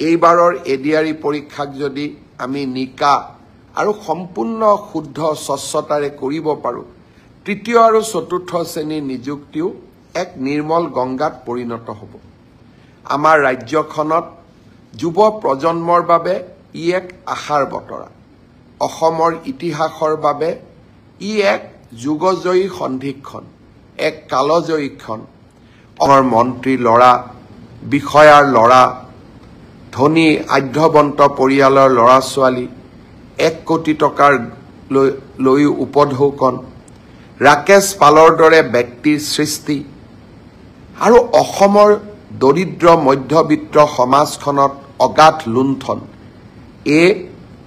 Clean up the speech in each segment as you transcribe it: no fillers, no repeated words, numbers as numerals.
এইবাৰৰ এডিআৰই পৰীক্ষাক যদি আমি নিকা আৰু সম্পূৰ্ণ শুদ্ধ স্বচ্ছতাৰে কৰিব পাৰোঁ, তৃতীয় আৰু চতুৰ্থ শ্ৰেণীৰ নিযুক্তিও এক নিৰ্মল গংগাত পৰিণত হ'ব। আমাৰ ৰাজ্যখনত যুৱ প্ৰজন্মৰ বাবে ই এক আশাৰ বতৰা। অসমৰ ইতিহাসৰ বাবে ই এক যুগজয়ী সন্ধিক্ষণ, এক কালজয়ী ক্ষণ। অসমৰ মন্ত্ৰীৰ ল'ৰা, বিষয়াৰ ল'ৰা, ধনী আঢ্যবন্ত পৰিয়ালৰ ল'ৰা ছোৱালী, 1 কোটি টকাৰ লৈ উপঢৌকন, ৰাকেশ পালৰ দৰে ব্যক্তিৰ সৃষ্টি আৰু অসমৰ দৰিদ্ৰ মধ্যবিত্ত সমাজখনত অগাধ লুণ্ঠন এই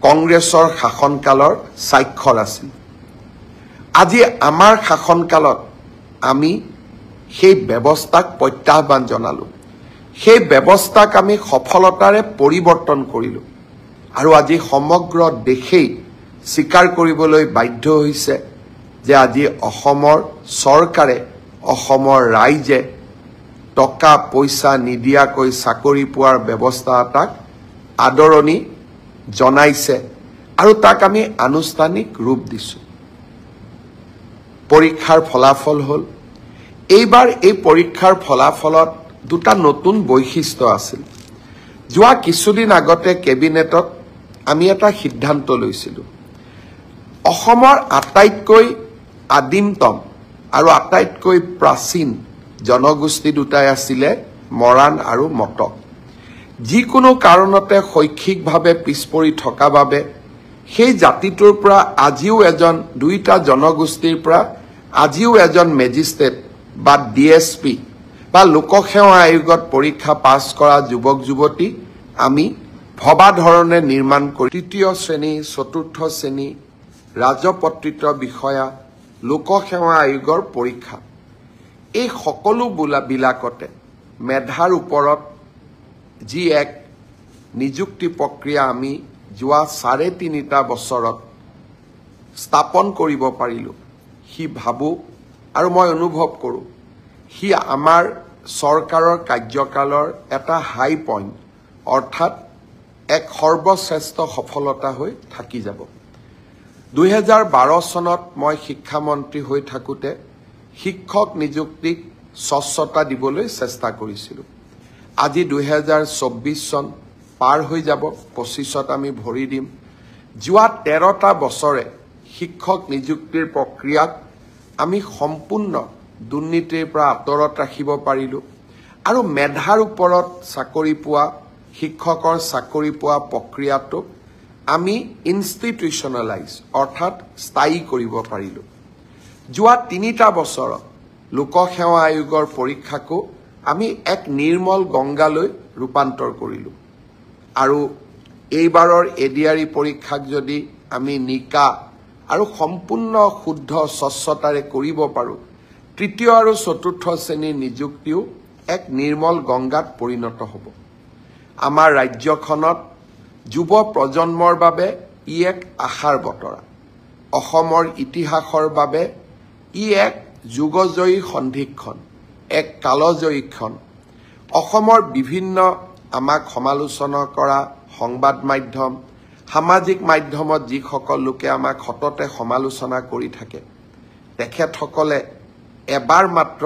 কংগ্ৰেছৰ শাসনকালৰ স্বাক্ষৰ আছিল। আজি আমাৰ শাসনকালত আমি সেই ব্যৱস্থাক প্ৰত্যাহ্বান জনালোঁ, সেই ব্যৱস্থাক আমি সফলতাৰে পৰিৱৰ্তন কৰিলোঁ আৰু আজি সমগ্ৰ দেশেই স্বীকাৰ কৰিবলৈ বাধ্য হৈছে যে আজি অসমৰ চৰকাৰে, অসমৰ ৰাইজে টকা পইচা নিদিয়াকৈ চাকৰি পোৱাৰ ব্যৱস্থা এটাক আদৰণি জনাইছে আৰু তাক আমি আনুষ্ঠানিক ৰূপ দিছোঁ। পৰীক্ষাৰ ফলাফল হ'ল, এইবাৰ এই পৰীক্ষাৰ ফলাফলত দুটা নতুন বৈশিষ্ট্য আছিল। যোৱা কিছুদিন আগতে কেবিনেটত আমি এটা সিদ্ধান্ত লৈছিলোঁ, অসমৰ আটাইতকৈ আদিমতম আৰু আটাইতকৈ প্ৰাচীন জনগোষ্ঠী দুটাই আছিলে মৰাণ আৰু মটক। যিকোনো কাৰণতে শৈক্ষিকভাৱে পিছপৰি থকা বাবে সেই জাতিটোৰ পৰা আজিও দুইটা জনগোষ্ঠীৰ পৰা আজিও এজন মেজিষ্ট্ৰেট বা ডিএছপি বা লোকসেৱা আয়োগত পৰীক্ষা পাছ কৰা যুৱক যুৱতী আমি ভবা ধৰণে নিৰ্মাণ কৰি তৃতীয় শ্ৰেণী, চতুৰ্থ শ্ৰেণী, ৰাজপত্ৰিত বিষয়া, লোকসেৱা আয়োগৰ পৰীক্ষা, এই সকলোবিলাকতে মেধাৰ ওপৰত যি এক নিযুক্তি প্ৰক্ৰিয়া আমি যোৱা 3.5 বছৰত স্থাপন কৰিব পাৰিলোঁ, সি ভাবোঁ আৰু মই অনুভৱ কৰোঁ সি আমাৰ চৰকাৰৰ কাৰ্যকালৰ এটা হাই পইণ্ট, অৰ্থাৎ এক সৰ্বশ্ৰেষ্ঠ সফলতা হৈ থাকি যাব। 2012 চনত মই শিক্ষামন্ত্ৰী হৈ থাকোঁতে শিক্ষক নিযুক্তিক স্বচ্ছতা দিবলৈ চেষ্টা কৰিছিলোঁ। আজি 2024 চন পাৰ হৈ যাব, 25ত আমি ভৰি দিম। যোৱা 13টা বছৰে শিক্ষক নিযুক্তিৰ প্ৰক্ৰিয়াক আমি সম্পূৰ্ণ দুৰ্নীতিৰ পৰা আঁতৰত ৰাখিব পাৰিলোঁ আৰু মেধাৰ ওপৰত চাকৰি পোৱা, শিক্ষকৰ চাকৰি পোৱা প্ৰক্ৰিয়াটোক আমি ইনষ্টিটিউচনেলাইজ অৰ্থাৎ স্থায়ী কৰিব পাৰিলোঁ। যোৱা 3টা বছৰত লোকসেৱা আয়োগৰ পৰীক্ষাকো আমি এক নিৰ্মল গংগালৈ ৰূপান্তৰ কৰিলোঁ আৰু এইবাৰৰ এডিআৰই পৰীক্ষাক যদি আমি নিকা আৰু সম্পূৰ্ণ শুদ্ধ স্বচ্ছতাৰে কৰিব পাৰোঁ, তৃতীয় আৰু চতুৰ্থ শ্ৰেণীৰ নিযুক্তিও এক নিৰ্মল গংগাত পৰিণত হ'ব। আমাৰ ৰাজ্যখনত যুৱ প্ৰজন্মৰ বাবে ই এক আশাৰ বতৰা। অসমৰ ইতিহাসৰ বাবে ই এক যুগজয়ী সন্ধিক্ষণ, এক কালজয়ী ক্ষণ। অসমৰ বিভিন্ন আমাক সমালোচনা কৰা সংবাদ মাধ্যম, সামাজিক মাধ্যমত যিসকল লোকে আমাক সততে সমালোচনা কৰি থাকে, তেখেতসকলে এবাৰ মাত্ৰ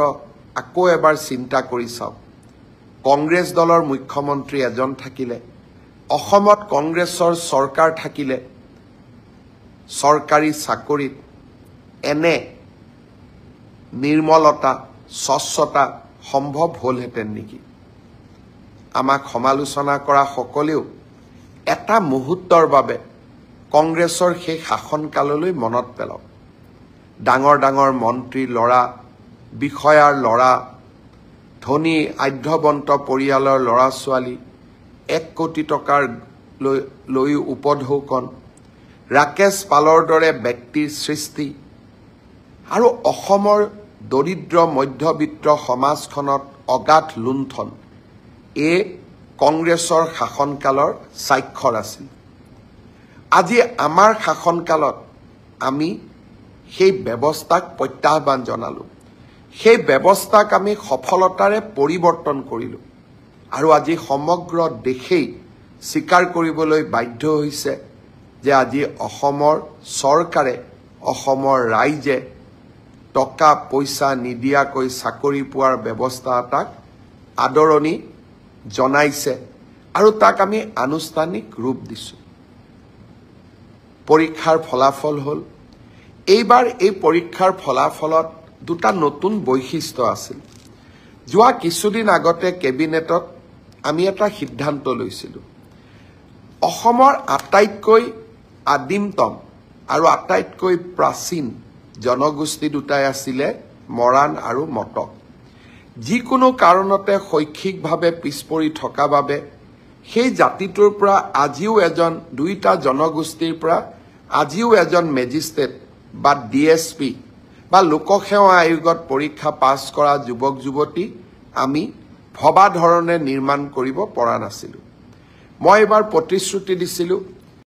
আকৌ এবাৰ চিন্তা কৰি চাওক, কংগ্ৰেছ দলৰ মুখ্যমন্ত্ৰী এজন থাকিলে, অসমত কংগ্ৰেছৰ চৰকাৰ থাকিলে, চৰকাৰী চাকৰিত এনে নিৰ্মলতা, স্বচ্ছতা সম্ভৱ হ'লহেঁতেন নেকি? আমাক সমালোচনা কৰা সকলেও এটা মুহূৰ্তৰ বাবে কংগ্ৰেছৰ সেই শাসনকাললৈ মনত পেলাওক। ডাঙৰ ডাঙৰ মন্ত্ৰীৰ ল'ৰা, বিষয়াৰ ল'ৰা, ধনী আঢ্যবন্ত পৰিয়ালৰ ল'ৰা ছোৱালী, 1 কোটি টকাৰ লৈ উপঢৌকন, ৰাকেশ পালৰ দৰে ব্যক্তিৰ সৃষ্টি আৰু অসমৰ দৰিদ্ৰ মধ্যবিত্ত সমাজখনত অগাধ লুণ্ঠন এই কংগ্ৰেছৰ শাসনকালৰ স্বাক্ষৰ আছিল। আজি আমাৰ শাসনকালত আমি সেই ব্যৱস্থাক প্ৰত্যাহ্বান জনালোঁ, সেই ব্যৱস্থাক আমি সফলতাৰে পৰিৱৰ্তন কৰিলোঁ আৰু আজি সমগ্ৰ দেশেই স্বীকাৰ কৰিবলৈ বাধ্য হৈছে যে আজি অসমৰ চৰকাৰে অসমৰ ৰাইজে টকা পইচা নিদিয়াকৈ চাকৰি পোৱাৰ ব্যৱস্থা এটাক আদৰণি জনাইছে আৰু তাক আমি আনুষ্ঠানিক ৰূপ দিছোঁ। পৰীক্ষাৰ ফলাফল হ'ল এইবাৰ এই পৰীক্ষাৰ ফলাফলত দুটা নতুন বৈশিষ্ট্য আছিল। যোৱা কিছুদিন আগতে কেবিনেটত আমি এটা সিদ্ধান্ত লৈছিলোঁ। অসমৰ আটাইতকৈ আদিমতম আৰু আটাইতকৈ প্ৰাচীন জনগোষ্ঠী দুটাই আছিলে মৰাণ আৰু মটক। যিকোনো কাৰণতে শৈক্ষিকভাৱে পিছপৰি থকা বাবে সেই জাতিটোৰ পৰা আজিও দুইটা জনগোষ্ঠীৰ পৰা আজিও এজন মেজিষ্ট্ৰেট বা DSP বা লোকসেৱা আয়োগত পৰীক্ষা পাছ কৰা যুৱক যুৱতী আমি ভবা ধৰণে নিৰ্মাণ কৰিব পৰা নাছিলোঁ। মই এবাৰ প্ৰতিশ্ৰুতি দিছিলোঁ